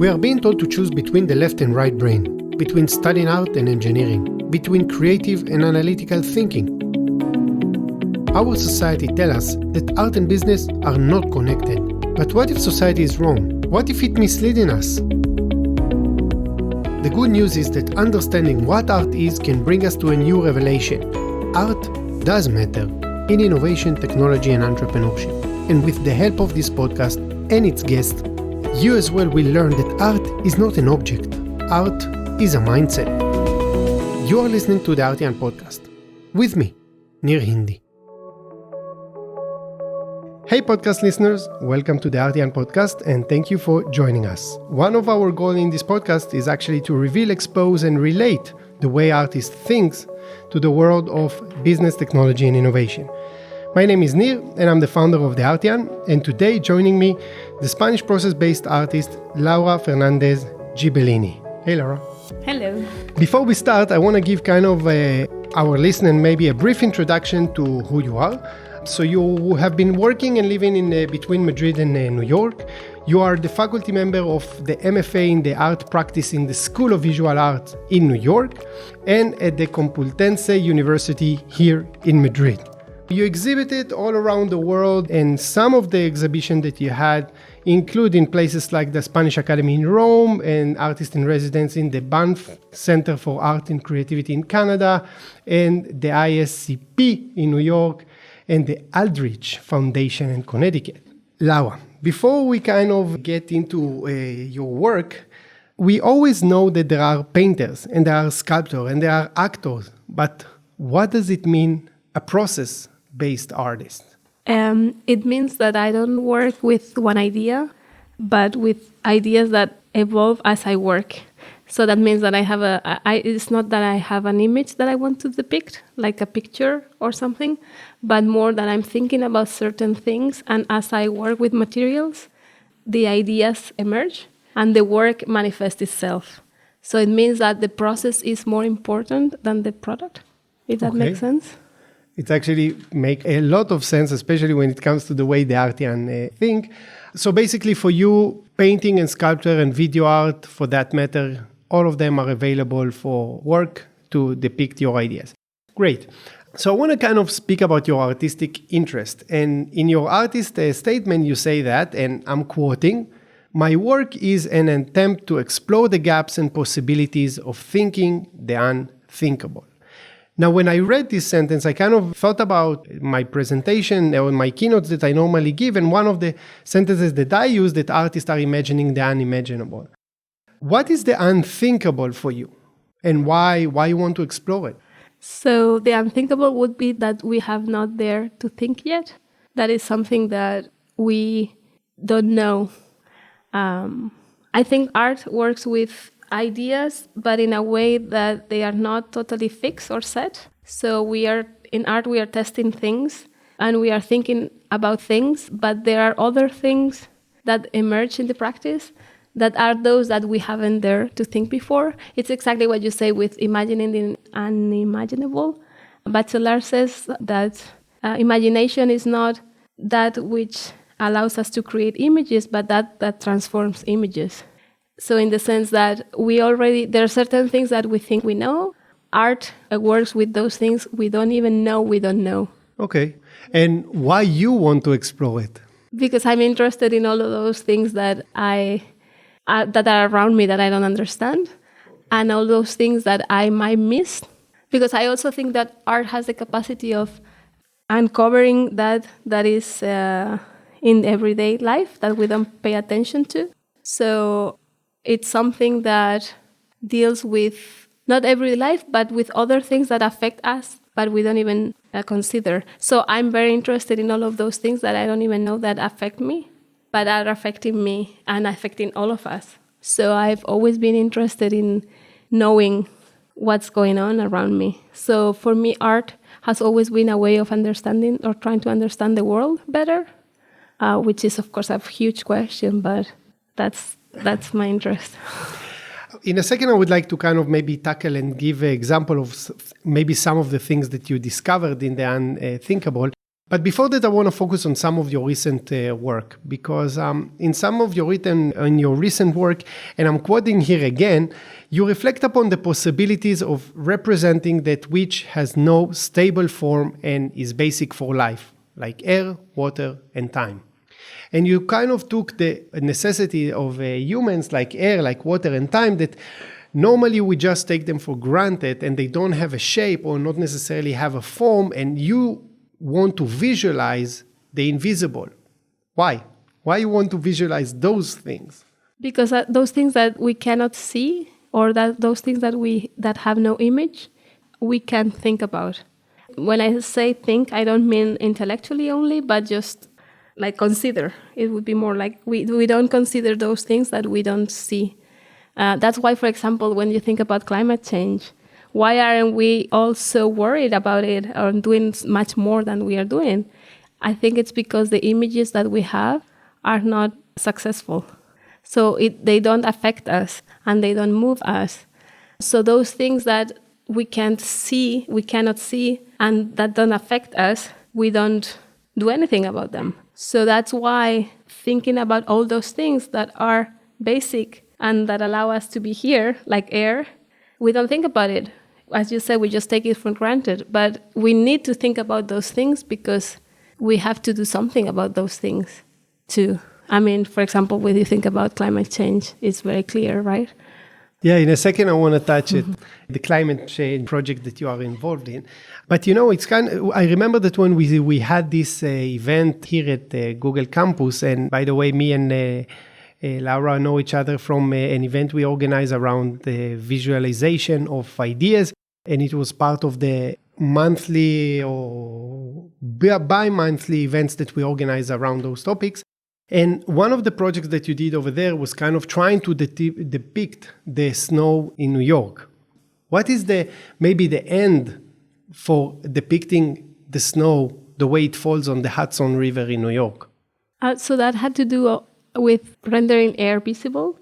We are being told to choose between the left and right brain, between studying art and engineering, between creative and analytical thinking. Our society tells us that art and business are not connected. But what if society is wrong? What if it's misleading us? The good news is that understanding what art is can bring us to a new revelation. Art does matter in innovation, technology, and entrepreneurship. And with the help of this podcast and its guests, you as well will learn that art is not an object. Art is a mindset. You are listening to the Artian podcast. With me, Nir Hindi. Hey podcast listeners, welcome to the Artian podcast and thank you for joining us. One of our goals in this podcast is actually to reveal, expose and relate the way artists think to the world of business, technology and innovation. My name is Nir and I'm the founder of the Artian, and today joining me, the Spanish process-based artist Laura Fernandez Gibellini. Hey Laura. Hello. Before we start, I want to give our listener maybe a brief introduction to who you are. So you have been working and living in between Madrid and New York. You are the faculty member of the MFA in the art practice in the School of Visual Arts in New York and at the Complutense University here in Madrid. You exhibited all around the world, and some of the exhibitions that you had include in places like the Spanish Academy in Rome and Artist in Residence in the Banff Center for Art and Creativity in Canada and the ISCP in New York and the Aldrich Foundation in Connecticut. Laura, before we get into your work, we always know that there are painters and there are sculptors and there are actors, but what does it mean, a process-based artist? It means that I don't work with one idea, but with ideas that evolve as I work. So that means that it's not that I have an image that I want to depict, like a picture or something, but more that I'm thinking about certain things, and as I work with materials, the ideas emerge and the work manifests itself. So it means that the process is more important than the product, if that makes sense. It actually makes a lot of sense, especially when it comes to the way the Artian think. So basically for you, painting and sculpture and video art, for that matter, all of them are available for work to depict your ideas. Great. So I want to speak about your artistic interest. And in your artist statement, you say that, and I'm quoting, "My work is an attempt to explore the gaps and possibilities of thinking the unthinkable." Now, when I read this sentence, I thought about my presentation or my keynotes that I normally give, and one of the sentences that I use, that artists are imagining the unimaginable. What is the unthinkable for you, and why you want to explore it? So the unthinkable would be that we have not dared to think yet. That is something that we don't know. I think art works with ideas, but in a way that they are not totally fixed or set. So in art, we are testing things and we are thinking about things, but there are other things that emerge in the practice that are those that we haven't dared to think before. It's exactly what you say with imagining the unimaginable. Bachelard says that imagination is not that which allows us to create images, but that transforms images. So in the sense that there are certain things that we think we know. Art works with those things we don't even know we don't know. Okay. And why you want to explore it? Because I'm interested in all of those things that that are around me that I don't understand, and all those things that I might miss. Because I also think that art has the capacity of uncovering that is in everyday life that we don't pay attention to. So it's something that deals with not every life, but with other things that affect us, but we don't even consider. So I'm very interested in all of those things that I don't even know that affect me, but are affecting me and affecting all of us. So I've always been interested in knowing what's going on around me. So for me, art has always been a way of understanding or trying to understand the world better, which is, of course, a huge question, but that's my interest. In a second, I would like to maybe tackle and give an example of maybe some of the things that you discovered in the unthinkable. But before that, I want to focus on some of your recent work, because in some of your recent work, and I'm quoting here again, you reflect upon the possibilities of representing that which has no stable form and is basic for life, like air, water, and time. And you kind of took the necessity of humans like air, like water, and time that normally we just take them for granted and they don't have a shape or not necessarily have a form, and you want to visualize the invisible. Why? Why you want to visualize those things? Because those things that we cannot see, or that those things that have no image, we can think about. When I say think, I don't mean intellectually only, but just like consider. It would be more like we don't consider those things that we don't see. That's why, for example, when you think about climate change, why aren't we all so worried about it or doing much more than we are doing? I think it's because the images that we have are not successful. So they don't affect us and they don't move us. So those things that we cannot see, and that don't affect us, we don't do anything about them. So that's why thinking about all those things that are basic and that allow us to be here, like air, we don't think about it. As you said, we just take it for granted. But we need to think about those things because we have to do something about those things too. I mean, for example, when you think about climate change, it's very clear, right? Yeah, in a second, I want to touch it, the climate change project that you are involved in. But, it's I remember that when we had this event here at Google Campus, and by the way, me and Laura know each other from an event we organized around the visualization of ideas. And it was part of the monthly or bi-monthly events that we organize around those topics. And one of the projects that you did over there was kind of trying to depict the snow in New York. What is maybe the end for depicting the snow the way it falls on the Hudson River in New York? So that had to do with rendering air visible.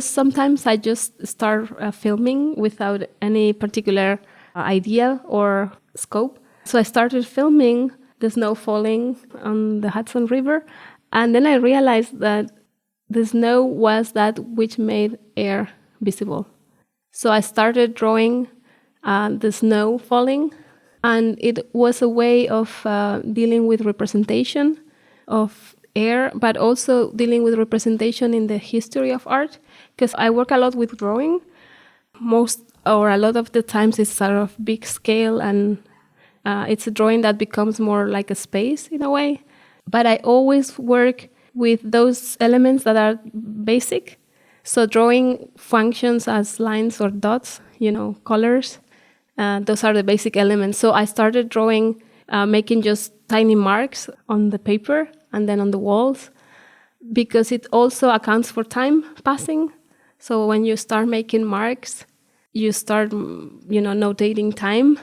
Sometimes I just start filming without any particular idea or scope. So I started filming the snow falling on the Hudson River, and then I realized that the snow was that which made air visible. So I started drawing the snow falling, and it was a way of dealing with representation of air, but also dealing with representation in the history of art, because I work a lot with drawing. A lot of the times it's sort of big scale, and it's a drawing that becomes more like a space in a way. But I always work with those elements that are basic. So drawing functions as lines or dots, colors. Those are the basic elements. So I started drawing, making just tiny marks on the paper and then on the walls, because it also accounts for time passing. So when you start making marks, you start, notating time,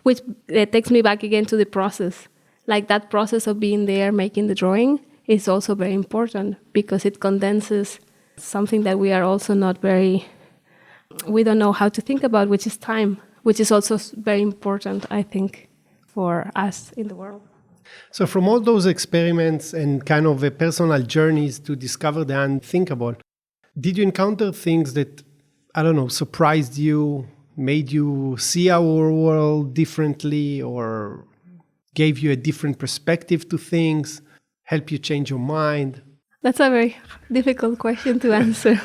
which takes me back again to the process. Like that process of being there, making the drawing, is also very important because it condenses something that we are also we don't know how to think about, which is time, which is also very important, I think, for us in the world. So from all those experiments and kind of personal journeys to discover the unthinkable, did you encounter things that, surprised you, made you see our world differently, or gave you a different perspective to things, help you change your mind? That's a very difficult question to answer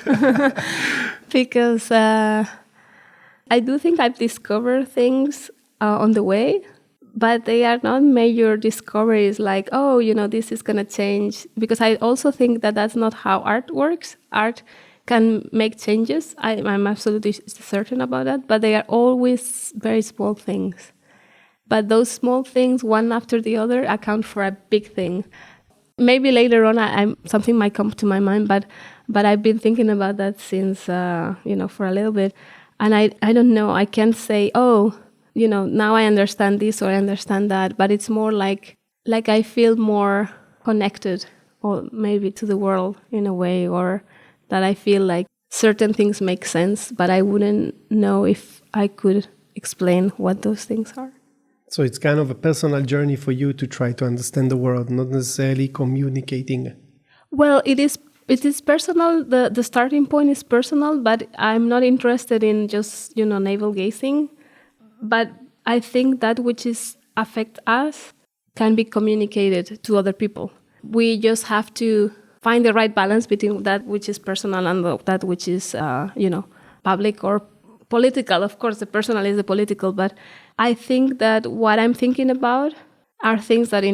because I do think I've discovered things on the way, but they are not major discoveries like, this is going to change. Because I also think that that's not how art works. Art can make changes. I'm absolutely certain about that, but they are always very small things. But those small things, one after the other, account for a big thing. Maybe later on, something might come to my mind, but I've been thinking about that since, for a little bit. And I don't know, I can't say, now I understand this or I understand that, but it's more like I feel more connected, or maybe to the world in a way, or that I feel like certain things make sense, but I wouldn't know if I could explain what those things are. So it's kind of a personal journey for you to try to understand the world, not necessarily communicating. Well, it is personal. The starting point is personal, but I'm not interested in just, navel gazing. But I think that which is affect us can be communicated to other people. We just have to find the right balance between that which is personal and that which is, public or political. Of course, the personal is the political, but I think that what I'm thinking about are things that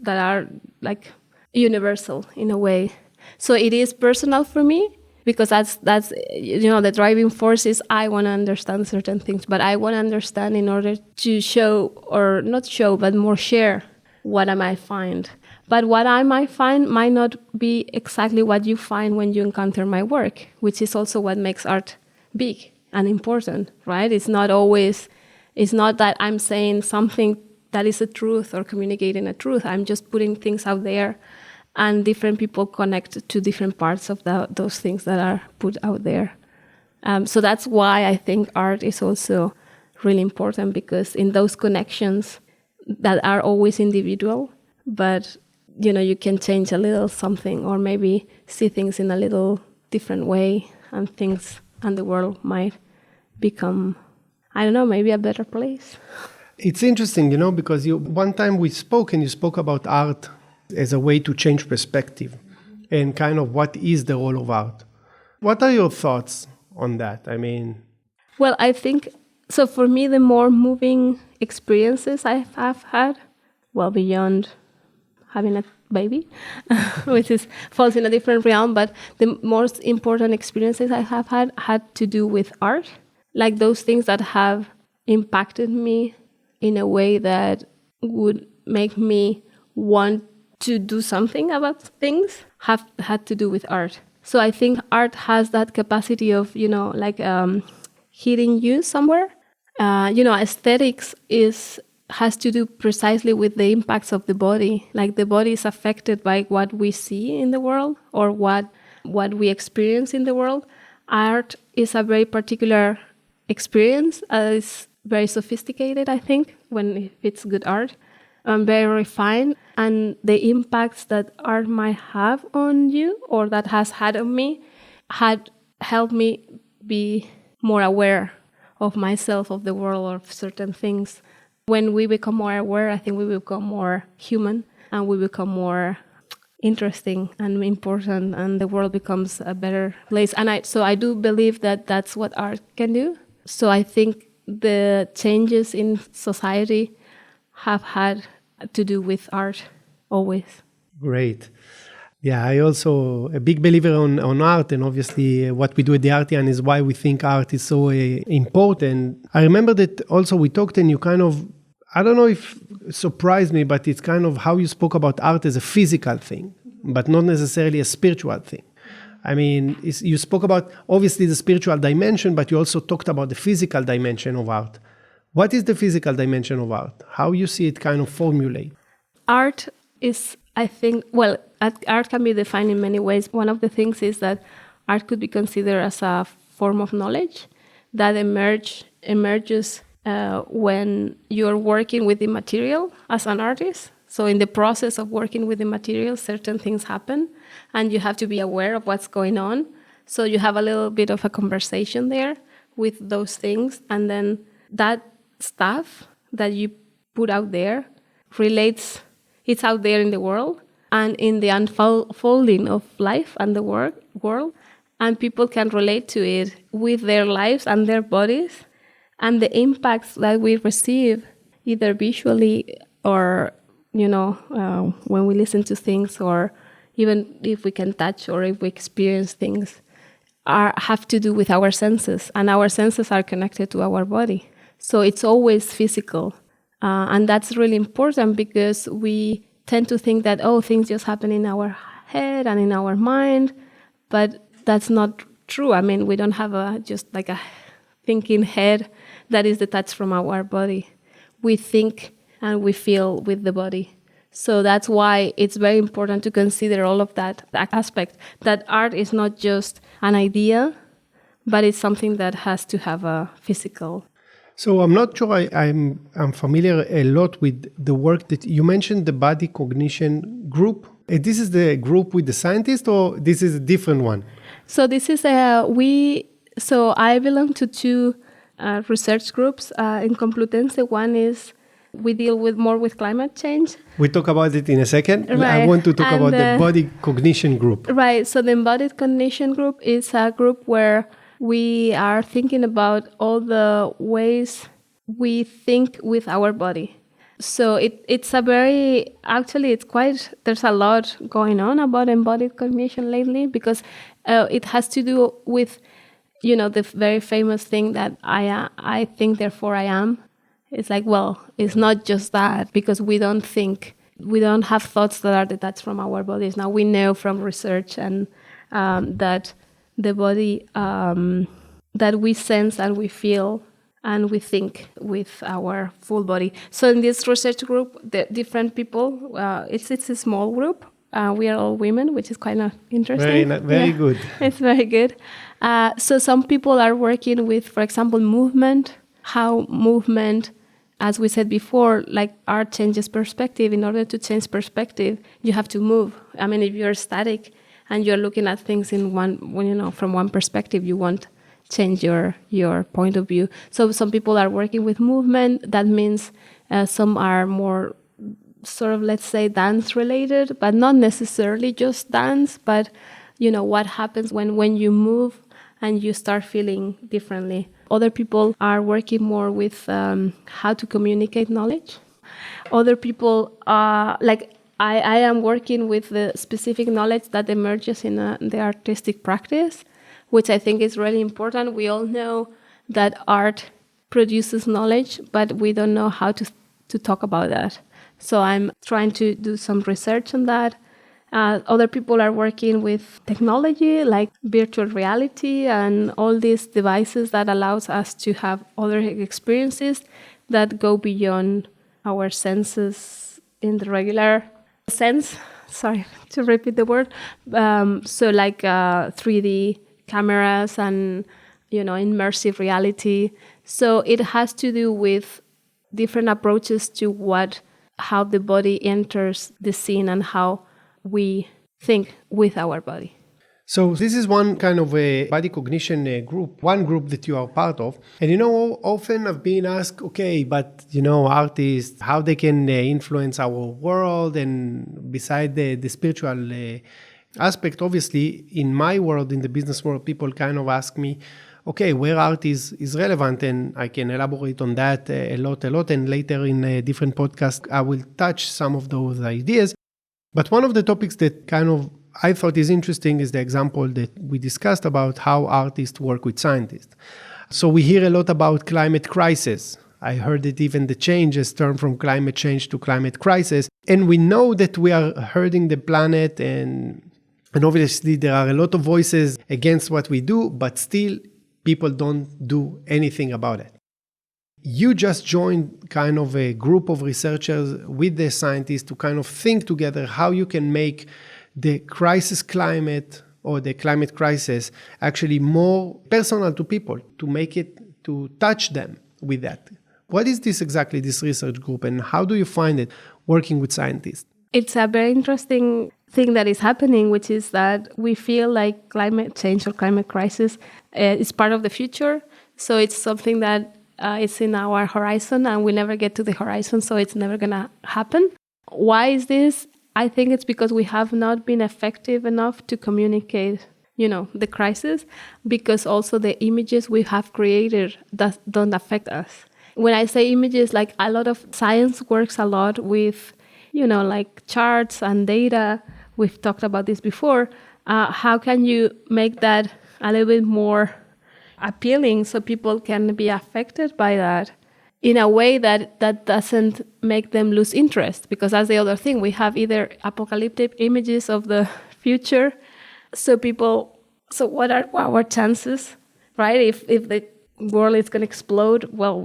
are like universal in a way. So it is personal for me because that's the driving force is I want to understand certain things, but I want to understand in order to show, or not show, but more share what I might find. But what I might find might not be exactly what you find when you encounter my work, which is also what makes art big and important, right? It's not that I'm saying something that is a truth or communicating a truth. I'm just putting things out there, and different people connect to different parts of those things that are put out there. So that's why I think art is also really important, because in those connections that are always individual, but you can change a little something, or maybe see things in a little different way, and the world might become, I don't know, maybe a better place. It's interesting, because one time we spoke and you spoke about art as a way to change perspective and kind of what is the role of art. What are your thoughts on that? Well, I think, so for me, the more moving experiences I have had, well, beyond having a baby, which falls in a different realm, but the most important experiences I have had to do with art, like those things that have impacted me in a way that would make me want to do something about things, have had to do with art. So I think art has that capacity of, hitting you somewhere. Aesthetics has to do precisely with the impacts of the body. Like the body is affected by what we see in the world, or what we experience in the world. Art is a very particular experience. It's very sophisticated, I think, when it's good art. Very refined, and the impacts that art might have on you, or that has had on me, had helped me be more aware of myself, of the world, of certain things. When we become more aware, I think we become more human, and we become more interesting and important, and the world becomes a better place. And I do believe that that's what art can do. So I think the changes in society have had to do with art always. Great. Yeah, I also a big believer on art, and obviously what we do at the Artian is why we think art is so important. I remember that also we talked, and you kind of, I don't know if surprised me, but it's kind of how you spoke about art as a physical thing, but not necessarily a spiritual thing. You spoke about obviously the spiritual dimension, but you also talked about the physical dimension of art. What is the physical dimension of art? How you see it kind of formulate? Art is, I think, art can be defined in many ways. One of the things is that art could be considered as a form of knowledge that emerges when you're working with the material as an artist. So in the process of working with the material, certain things happen, and you have to be aware of what's going on. So you have a little bit of a conversation there with those things, and then that stuff that you put out there it's out there in the world and in the unfolding of life and the world, and people can relate to it with their lives and their bodies, and the impacts that we receive either visually or when we listen to things, or even if we can touch or if we experience things, have to do with our senses, and our senses are connected to our body. So it's always physical. And that's really important, because we tend to think that, things just happen in our head and in our mind, but that's not true. We don't have just like a thinking head that is detached from our body. We think and we feel with the body. So that's why it's very important to consider all of that aspect, that art is not just an idea, but it's something that has to have a physical. So I'm not sure I'm familiar a lot with the work that you mentioned, the body cognition group. This is the group with the scientists, or this is a different one? So this is So I belong to two research groups in Complutense. One is we deal with climate change. We talk about it in a second. Right. I want to talk about the body cognition group. Right. So the embodied cognition group is a group where we are thinking about all the ways we think with our body. So it's there's a lot going on about embodied cognition lately, because it has to do with, the very famous thing that I think, therefore I am. It's like, well, it's not just that, because we don't have thoughts that are detached from our bodies. Now we know from research and that the body, that we sense and we feel and we think with our full body. So in this research group, the different people, it's a small group. We are all women, which is kind of interesting. Very good. It's very good. So some people are working with, for example, movement, how movement, as we said before, like art changes perspective. In order to change perspective, you have to move. I mean, if you're static and you're looking at things from one perspective, you won't change your point of view. So some people are working with movement. That means some are more sort of, let's say, dance related, but not necessarily just dance, but what happens when you move and you start feeling differently. Other people are working more with how to communicate knowledge. Other people are I am working with the specific knowledge that emerges in the artistic practice, which I think is really important. We all know that art produces knowledge, but we don't know how to talk about that. So I'm trying to do some research on that. Other people are working with technology, like virtual reality and all these devices that allows us to have other experiences that go beyond our senses in the regular sense. Sorry to repeat the word. So like 3D cameras and immersive reality. So it has to do with different approaches to how the body enters the scene and how we think with our body. So this is one kind of a body cognition group, one group that you are part of. And often I've been asked, okay, but artists, how they can influence our world, and beside the spiritual aspect, obviously, in my world, in the business world, people kind of ask me, okay, where art is relevant, and I can elaborate on that a lot, and later in a different podcast, I will touch some of those ideas. But one of the topics that kind of I thought is interesting is the example that we discussed about how artists work with scientists. So we hear a lot about climate crisis. I heard that even the change has turned from climate change to climate crisis. And we know that we are hurting the planet, and obviously there are a lot of voices against what we do, but still people don't do anything about it. You just joined kind of a group of researchers with the scientists to kind of think together how you can make the crisis climate or the climate crisis actually more personal to people, to make it, to touch them with that. What is this exactly, this research group, and how do you find it working with scientists? It's a very interesting thing that is happening, which is that we feel like climate change or climate crisis is part of the future. So it's something that is in our horizon and we never get to the horizon, so it's never going to happen. Why is this? I think it's because we have not been effective enough to communicate, the crisis, because also the images we have created don't affect us. When I say images, like a lot of science works a lot with, like charts and data. We've talked about this before. How can you make that a little bit more appealing so people can be affected by that in a way that doesn't make them lose interest? Because that's the other thing. We have either apocalyptic images of the future. So what are our chances, right? If the world is going to explode, well,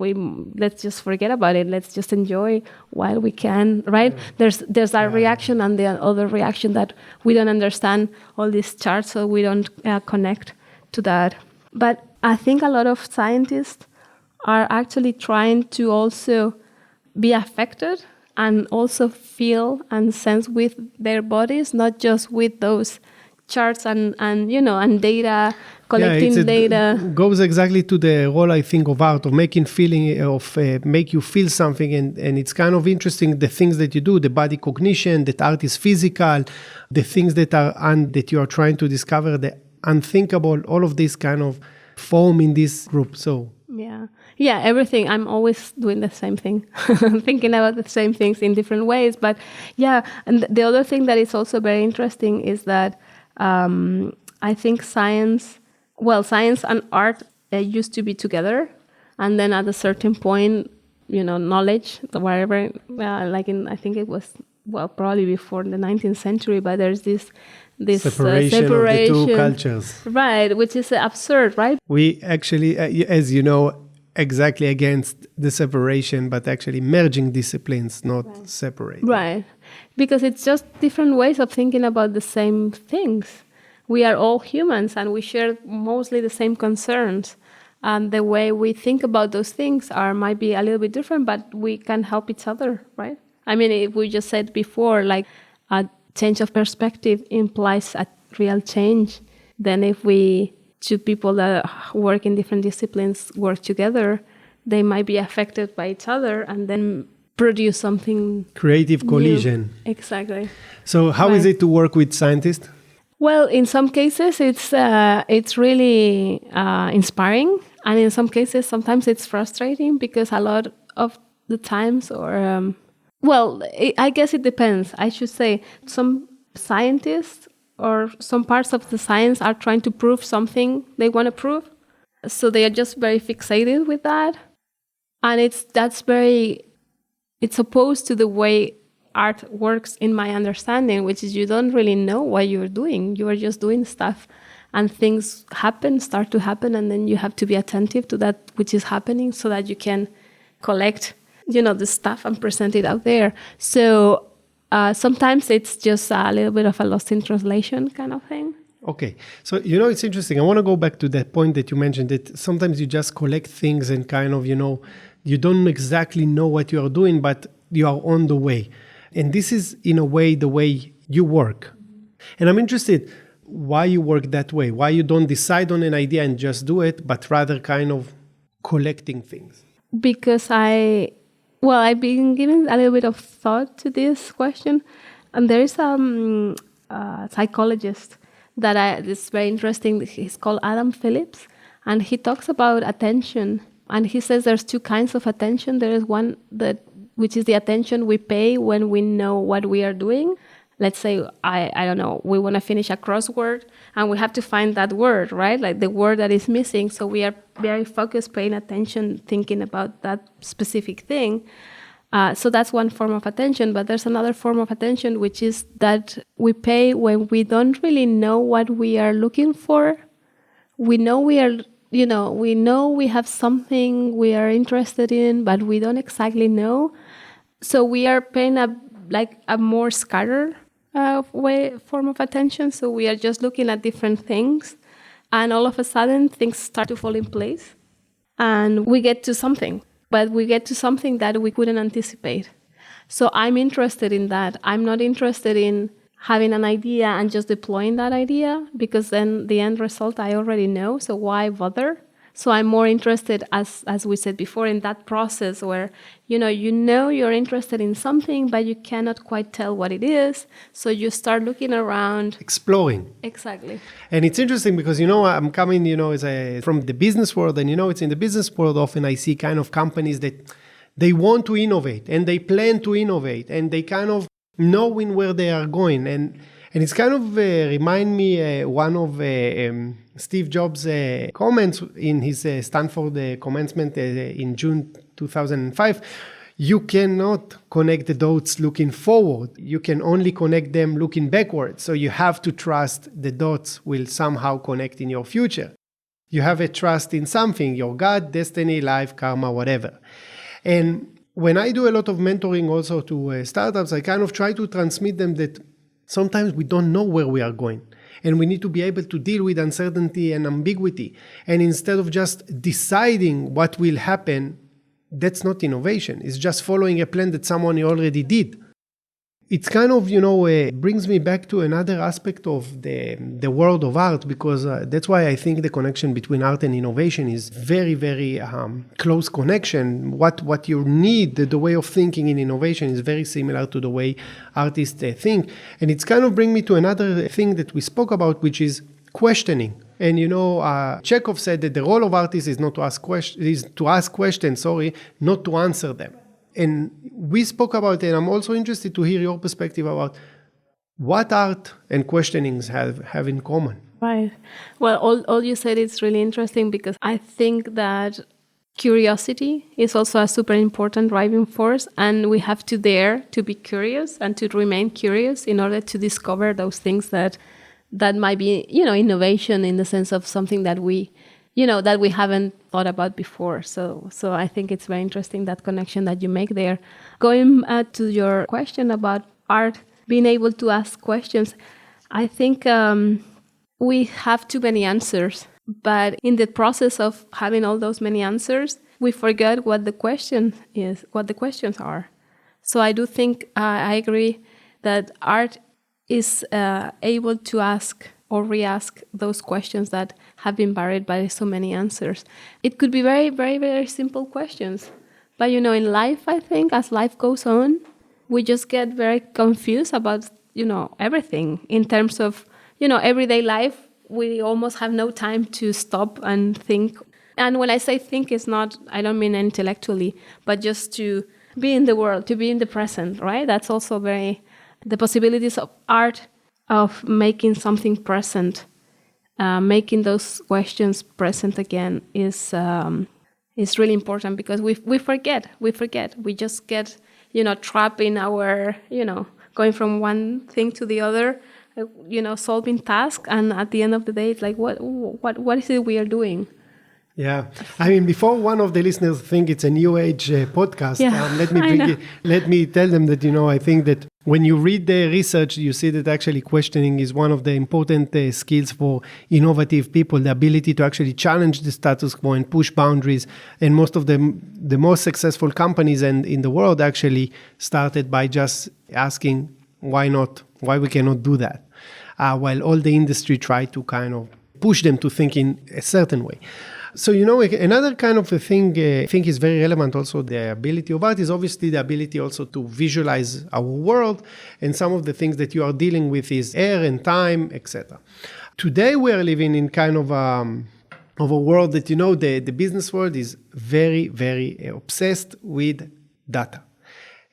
let's just forget about it. Let's just enjoy while we can, right? There's that reaction and the other reaction that we don't understand all these charts, so we don't connect to that. But I think a lot of scientists are actually trying to also be affected and also feel and sense with their bodies, not just with those charts and data, collecting data. Goes exactly to the role, I think, of art, of making feeling, of make you feel something. And it's kind of interesting, the things that you do, the body cognition, that art is physical, the things that that you are trying to discover, the unthinkable, all of this kind of form in this group. So yeah, everything. I'm always doing the same thing, thinking about the same things in different ways. But yeah, and the other thing that is also very interesting is that I think science and art used to be together, and then at a certain point, knowledge, whatever, I think it was probably before the 19th century, but there's this separation of the two cultures, right? Which is absurd, right? We actually, as you know, exactly against the separation, but actually merging disciplines, not separating. Right, because it's just different ways of thinking about the same things. We are all humans and we share mostly the same concerns. And the way we think about those things might be a little bit different, but we can help each other, right? I mean, if we just said before, like a change of perspective implies a real change, then if two people that work in different disciplines work together, they might be affected by each other and then produce something creative collision. New. Exactly. So how is it to work with scientists? Well, in some cases it's really inspiring, and in some cases sometimes it's frustrating because a lot of the times, I guess it depends. I should say some scientists or some parts of the science are trying to prove something they want to prove. So they are just very fixated with that. And it's opposed to the way art works in my understanding, which is you don't really know what you're doing. You are just doing stuff and things start to happen, and then you have to be attentive to that which is happening so that you can collect, the stuff and present it out there. So sometimes it's just a little bit of a lost in translation kind of thing. Okay. So, it's interesting. I want to go back to that point that you mentioned, that sometimes you just collect things and kind of, you don't exactly know what you are doing, but you are on the way. And this is, in a way, the way you work. And I'm interested why you work that way, why you don't decide on an idea and just do it, but rather kind of collecting things. Because I've been giving a little bit of thought to this question. And there is a psychologist that is very interesting. He's called Adam Phillips. And he talks about attention. And he says there's two kinds of attention. There is one which is the attention we pay when we know what we are doing. Let's say, I don't know, we want to finish a crossword and we have to find that word, right? Like the word that is missing. So we are very focused, paying attention, thinking about that specific thing. So that's one form of attention. But there's another form of attention, which is that we pay when we don't really know what we are looking for. We know we have something we are interested in, but we don't exactly know. So we are paying a more scattered form of attention. So we are just looking at different things, and all of a sudden things start to fall in place, and we get to something. But we get to something that we couldn't anticipate. So I'm interested in that. I'm not interested in having an idea and just deploying that idea, because then the end result I already know. So why bother? So I'm more interested, as we said before, in that process where you're interested in something, but you cannot quite tell what it is. So you start looking around, exploring. Exactly. And it's interesting because I'm coming, from the business world, and it's in the business world often I see kind of companies that they want to innovate and they plan to innovate and they kind of knowing where they are going, and it's kind of remind me one of Steve Jobs' comments in his Stanford commencement in June 2005. You cannot connect the dots looking forward. You can only connect them looking backwards. So you have to trust the dots will somehow connect in your future. You have a trust in something, your God, destiny, life, karma, whatever. And when I do a lot of mentoring also to startups, I kind of try to transmit them that sometimes we don't know where we are going. And we need to be able to deal with uncertainty and ambiguity. And instead of just deciding what will happen, that's not innovation. It's just following a plan that someone already did. It's kind of, brings me back to another aspect of the world of art, because that's why I think the connection between art and innovation is very, very close connection. What you need, the way of thinking in innovation is very similar to the way artists think. And it's kind of bring me to another thing that we spoke about, which is questioning. And Chekhov said that the role of artists is not to ask questions, not to answer them. And we spoke about it, and I'm also interested to hear your perspective about what art and questionings have in common. Right. Well, all you said is really interesting, because I think that curiosity is also a super important driving force, and we have to dare to be curious and to remain curious in order to discover those things that might be, innovation in the sense of something that we haven't thought about before. So I think it's very interesting, that connection that you make there. Going to your question about art, being able to ask questions, I think we have too many answers. But in the process of having all those many answers, we forget what the question is, what the questions are. So I do think, I agree that art is able to ask or re-ask those questions that have been buried by so many answers. It could be very, very, very simple questions. But, in life, I think, as life goes on, we just get very confused about, everything. In terms of, everyday life, we almost have no time to stop and think. And when I say think, I don't mean intellectually, but just to be in the world, to be in the present, right? That's also the possibilities of art, of making something present, making those questions present again is really important, because we forget. We just get, trapped in our, going from one thing to the other, solving tasks, and at the end of the day, it's like, what is it we are doing? Yeah, I mean, before one of the listeners think it's a new age podcast, let me tell them that, I think that when you read the research, you see that actually questioning is one of the important skills for innovative people, the ability to actually challenge the status quo and push boundaries. And most of the most successful companies in the world actually started by just asking, why not? Why we cannot do that? While all the industry tried to kind of push them to think in a certain way. So, another kind of a thing I think is very relevant also, the ability of art, is obviously the ability also to visualize our world. And some of the things that you are dealing with is air and time, etc. Today, we are living in kind of a world that, the business world is very, very obsessed with data.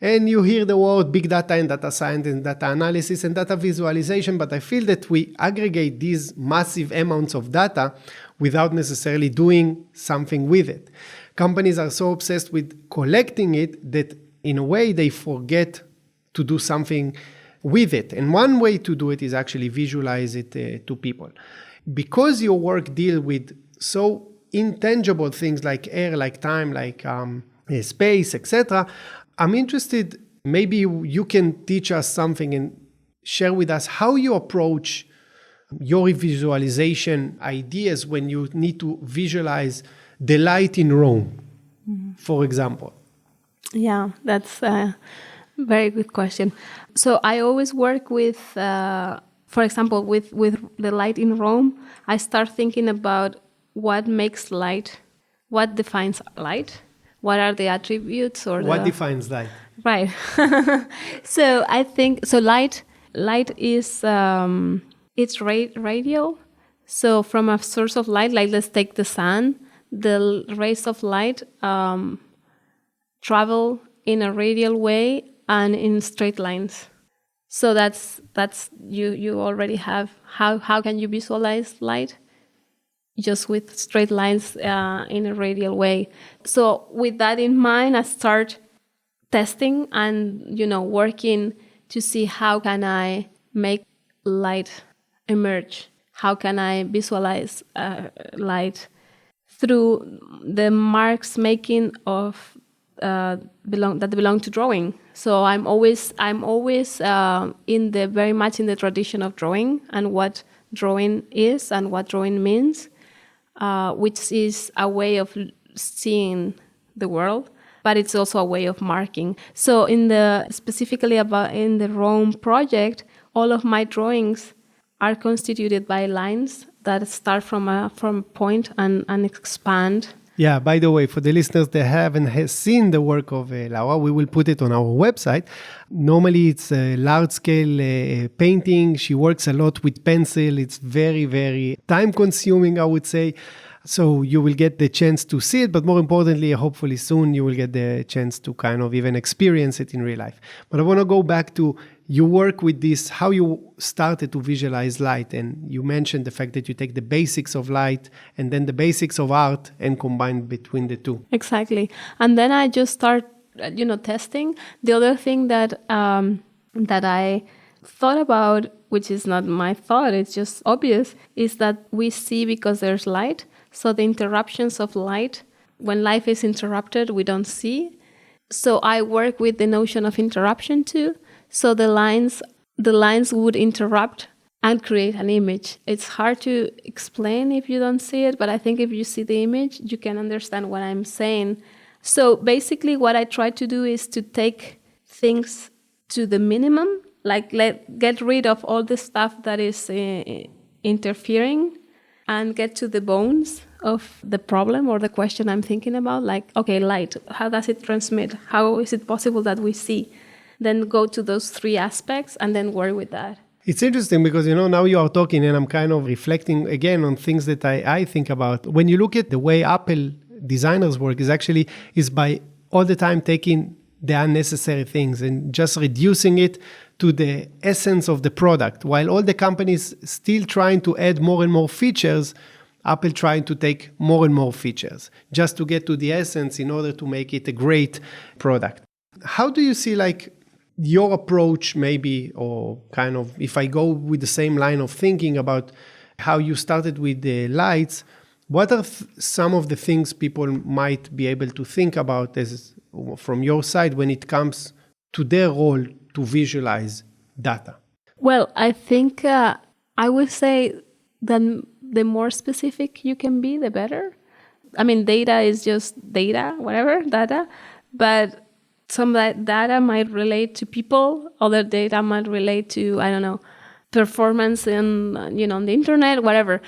And you hear the word big data and data science and data analysis and data visualization, but I feel that we aggregate these massive amounts of data without necessarily doing something with it. Companies are so obsessed with collecting it that in a way they forget to do something with it. And one way to do it is actually visualize it to people. Because your work deals with so intangible things like air, like time, like space, etc., I'm interested, maybe you can teach us something and share with us how you approach your visualization ideas when you need to visualize the light in Rome, for example. Yeah, that's a very good question. So I always work with, for example, with the light in Rome, I start thinking about what makes light, what defines light. What are the attributes what defines light? Right. So I think light is it's radial. So from a source of light, like let's take the sun, the rays of light travel in a radial way and in straight lines. So that's you already have how can you visualize light? Just with straight lines in a radial way. So with that in mind, I start testing and, working to see how can I make light emerge? How can I visualize light through the marks making of that belong to drawing? So I'm always very much in the tradition of drawing and what drawing is and what drawing means, which is a way of seeing the world, but it's also a way of marking. So specifically in the Rome project, all of my drawings are constituted by lines that start from a point and expand. Yeah, by the way, for the listeners that haven't seen the work of Laura, we will put it on our website. Normally, it's a large-scale painting. She works a lot with pencil. It's very, very time-consuming, I would say. So you will get the chance to see it, but more importantly, hopefully soon, you will get the chance to kind of even experience it in real life. But I want to go back to you work with this, how you started to visualize light. And you mentioned the fact that you take the basics of light and then the basics of art and combine between the two. Exactly. And then I just start, testing. The other thing that I thought about, which is not my thought, it's just obvious, is that we see because there's light. So the interruptions of light, when life is interrupted, we don't see. So I work with the notion of interruption too. So the lines would interrupt and create an image. It's hard to explain if you don't see it, but I think if you see the image, you can understand what I'm saying. So basically what I try to do is to take things to the minimum, like get rid of all the stuff that is interfering and get to the bones of the problem or the question I'm thinking about. Like, okay, light, how does it transmit? How is it possible that we see? Then go to those three aspects and then work with that. It's interesting because, now you are talking and I'm kind of reflecting again on things that I think about. When you look at the way Apple designers work is by all the time taking the unnecessary things and just reducing it to the essence of the product. While all the companies still trying to add more and more features, Apple trying to take more and more features just to get to the essence in order to make it a great product. How do you see your approach maybe, or kind of, if I go with the same line of thinking about how you started with the lights, what are some of the things people might be able to think about from your side when it comes to their role to visualize data? Well, I think I would say that the more specific you can be, the better. I mean, data is just data, but some data might relate to people, other data might relate to, I don't know, performance on the internet, whatever.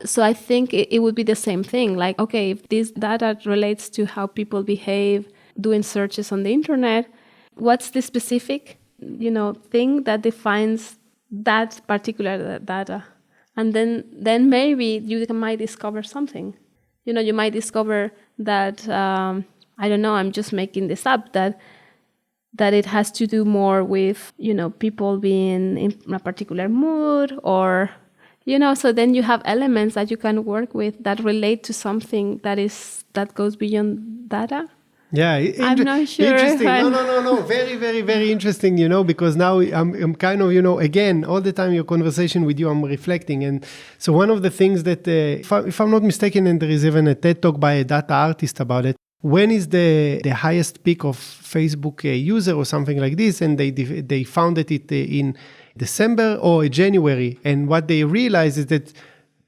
So I think it would be the same thing. Like, okay, if this data relates to how people behave doing searches on the internet, what's the specific, thing that defines that particular data? And then maybe you might discover something. You might discover that, I don't know, I'm just making this up, that it has to do more with, people being in a particular mood or, so then you have elements that you can work with that relate to something that goes beyond data. Yeah, I'm not sure. Interesting. No. Very, very, very interesting, because now I'm kind of, again, all the time your conversation with you, I'm reflecting. And so one of the things that, if I'm not mistaken, and there is even a TED talk by a data artist about it, when is the highest peak of Facebook user or something like this? And they founded it in December or January. And what they realized is that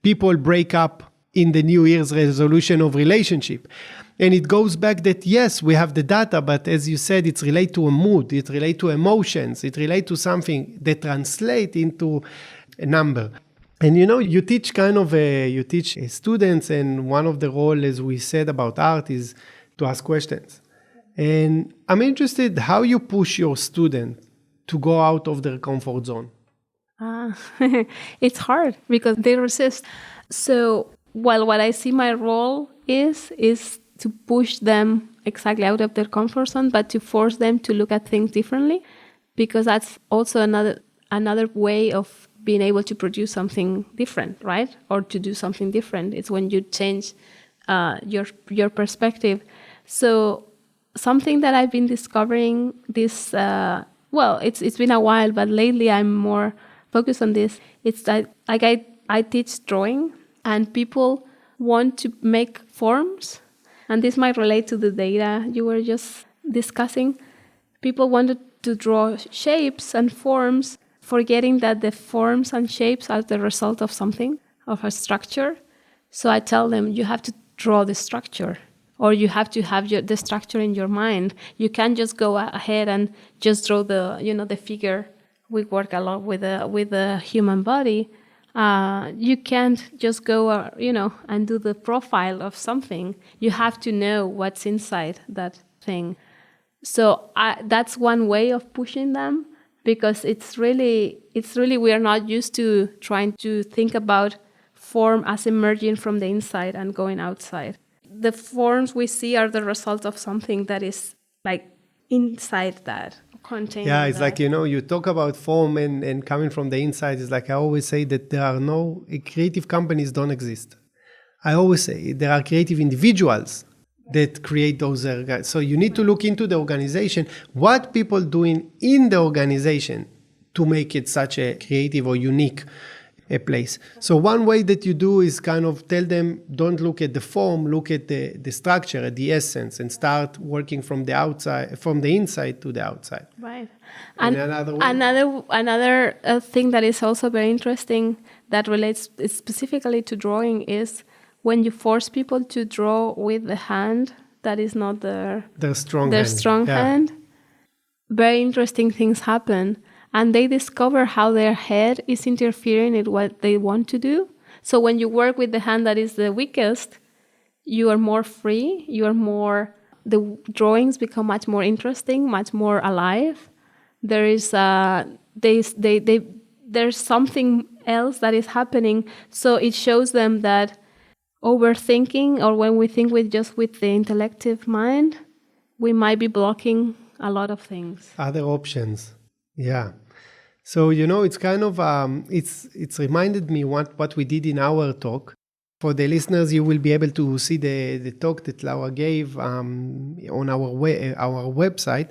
people break up in the New Year's resolution of relationship. And it goes back that, yes, we have the data, but as you said, it's related to a mood, it relates to emotions, it relates to something that translates into a number. And you teach students, and one of the roles, as we said about art, is to ask questions. And I'm interested how you push your students to go out of their comfort zone. It's hard because they resist. So, what I see my role is to push them exactly out of their comfort zone, but to force them to look at things differently, because that's also another way of being able to produce something different, right? Or to do something different. It's when you change your perspective. So something that I've been discovering this, it's been a while, but lately I'm more focused on this. It's that I teach drawing, and people want to make forms. And this might relate to the data you were just discussing. People wanted to draw shapes and forms forgetting that the forms and shapes are the result of something, of a structure. So I tell them, you have to draw the structure, or you have to have the structure in your mind. You can't just go ahead and just draw the figure. We work a lot with the human body. You can't just go, and do the profile of something. You have to know what's inside that thing. So that's one way of pushing them, because it's really we are not used to trying to think about form as emerging from the inside and going outside. The forms we see are the result of something that is like inside that. Yeah, it's like, you talk about form and coming from the inside. It's like I always say that there are no creative companies don't exist. I always say there are creative individuals that create those. So you need to look into the organization, what people doing in the organization to make it such a creative or unique a place. So one way that you do is kind of tell them, don't look at the form, look at the structure, at the essence, and start working from the outside, from the inside to the outside. Right. And another thing that is also very interesting that relates specifically to drawing is when you force people to draw with the hand that is not their strong hand. Very interesting things happen. And they discover how their head is interfering in what they want to do. So when you work with the hand that is the weakest, you are more free. The drawings become much more interesting, much more alive. There is there's something else that is happening. So it shows them that overthinking, or when we think with the intellective mind, we might be blocking a lot of things. Other options. Yeah. So, it's kind of, it's reminded me what we did in our talk. For the listeners, you will be able to see the talk that Laura gave on our website.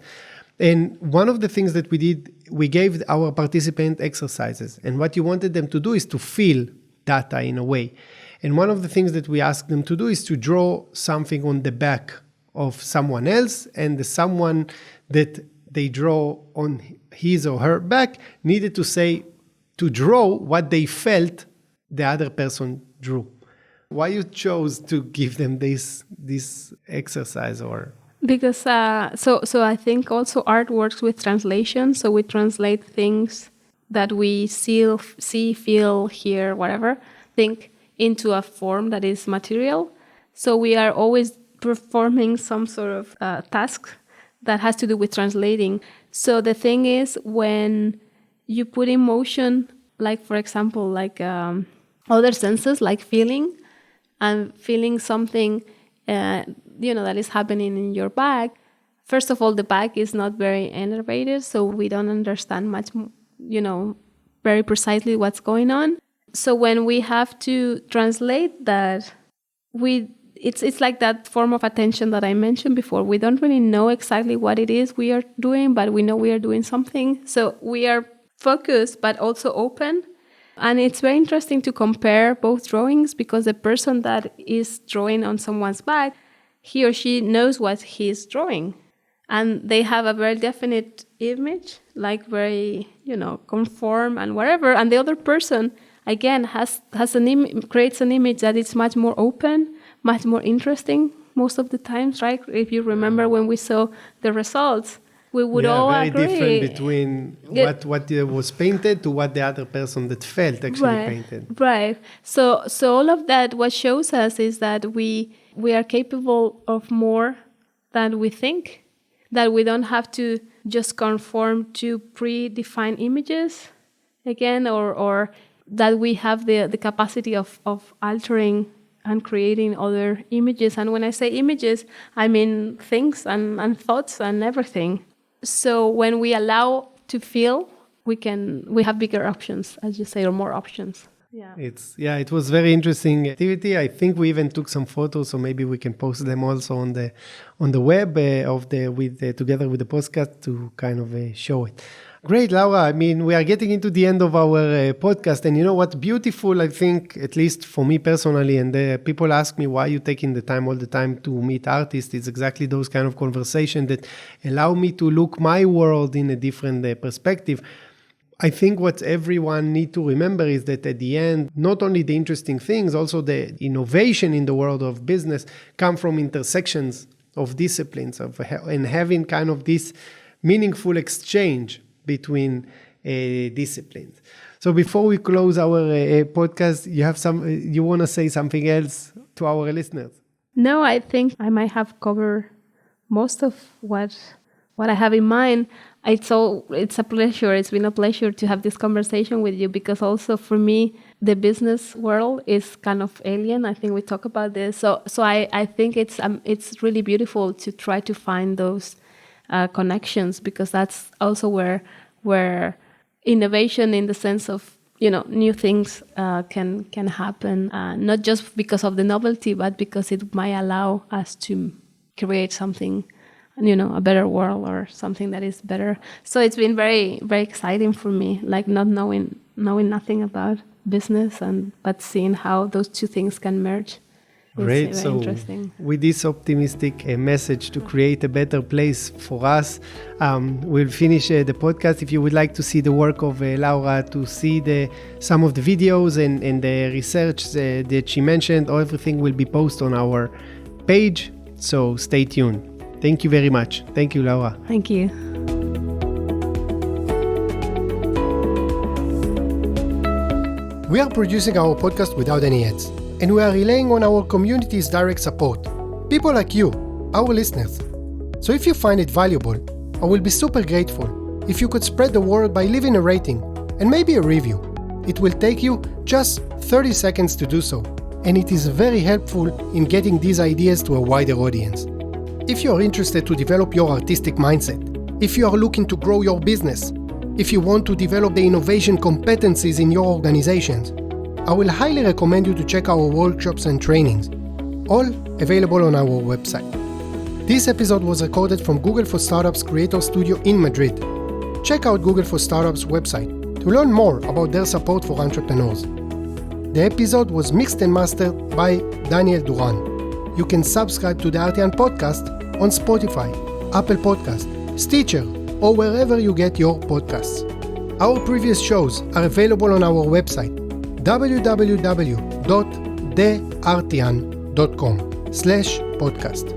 And one of the things that we did, we gave our participant exercises. And what you wanted them to do is to feel data in a way. And one of the things that we asked them to do is to draw something on the back of someone else, and the someone that they draw on his or her back needed to draw what they felt the other person drew. Why you chose to give them this exercise? Or because so I think also art works with translation. So we translate things that we see, feel, hear, whatever, think into a form that is material. So we are always performing some sort of task that has to do with translating. So the thing is, when you put in motion, like for example, like other senses, like feeling something, that is happening in your back. First of all, the back is not very innervated, so we don't understand much, very precisely what's going on. So when we have to translate that, it's like that form of attention that I mentioned before. We don't really know exactly what it is we are doing, but we know we are doing something. So we are focused, but also open. And it's very interesting to compare both drawings, because the person that is drawing on someone's back, he or she knows what he's drawing. And they have a very definite image, like very, conform and whatever. And the other person, again, creates an image that is much more open, much more interesting most of the times, right? If you remember when we saw the results, we would all very agree. Different between what was painted to what the other person that felt actually painted. Right. So all of that, what shows us is that we are capable of more than we think, that we don't have to just conform to predefined images again, or that we have the capacity of altering and creating other images. And when I say images, I mean things and thoughts and everything. So when we allow to feel, we have bigger options, as you say, or more options. Yeah. It was very interesting activity. I think we even took some photos, so maybe we can post them also on the web together with the podcast to kind of show it. Great, Laura. I mean, we are getting into the end of our podcast, and you know what's beautiful, I think, at least for me personally, and people ask me, why are you taking the time all the time to meet artists? It's exactly those kind of conversations that allow me to look my world in a different perspective. I think what everyone need to remember is that at the end, not only the interesting things, also the innovation in the world of business come from intersections of disciplines and having kind of this meaningful exchange between disciplines. So before we close our podcast, you want to say something else to our listeners? No, I think I might have covered most of what I have in mind. It's a pleasure. It's been a pleasure to have this conversation with you, because also for me, the business world is kind of alien. I think we talk about this. So I think it's really beautiful to try to find those connections, because that's also where innovation, in the sense of, new things can happen, not just because of the novelty, but because it might allow us to create something, a better world or something that is better. So it's been very, very exciting for me, like not knowing nothing about business, but seeing how those two things can merge. Great. It's so interesting. With this optimistic message to create a better place for us, we'll finish the podcast. If you would like to see the work of Laura, to see some of the videos and the research that she mentioned, everything will be posted on our page. So stay tuned. Thank you very much. Thank you, Laura. Thank you. We are producing our podcast without any ads, and we are relying on our community's direct support. People like you, our listeners. So if you find it valuable, I will be super grateful if you could spread the word by leaving a rating and maybe a review. It will take you just 30 seconds to do so, and it is very helpful in getting these ideas to a wider audience. If you are interested to develop your artistic mindset, if you are looking to grow your business, if you want to develop the innovation competencies in your organizations, I will highly recommend you to check our workshops and trainings, all available on our website. This episode was recorded from Google for Startups Creator Studio in Madrid. Check out Google for Startups website to learn more about their support for entrepreneurs. The episode was mixed and mastered by Daniel Duran. You can subscribe to the Artian podcast on Spotify, Apple Podcast, Stitcher, or wherever you get your podcasts. Our previous shows are available on our website, www.theartian.com/podcast.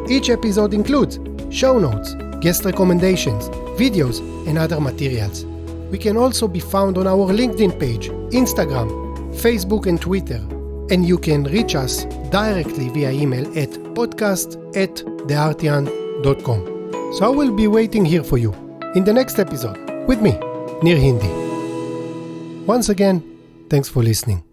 Each episode includes show notes, guest recommendations, videos, and other materials. We can also be found on our LinkedIn page, Instagram, Facebook, and Twitter. And you can reach us directly via email at podcast@theartian.com. So I will be waiting here for you in the next episode with me, Nir Hindi. Once again, thanks for listening.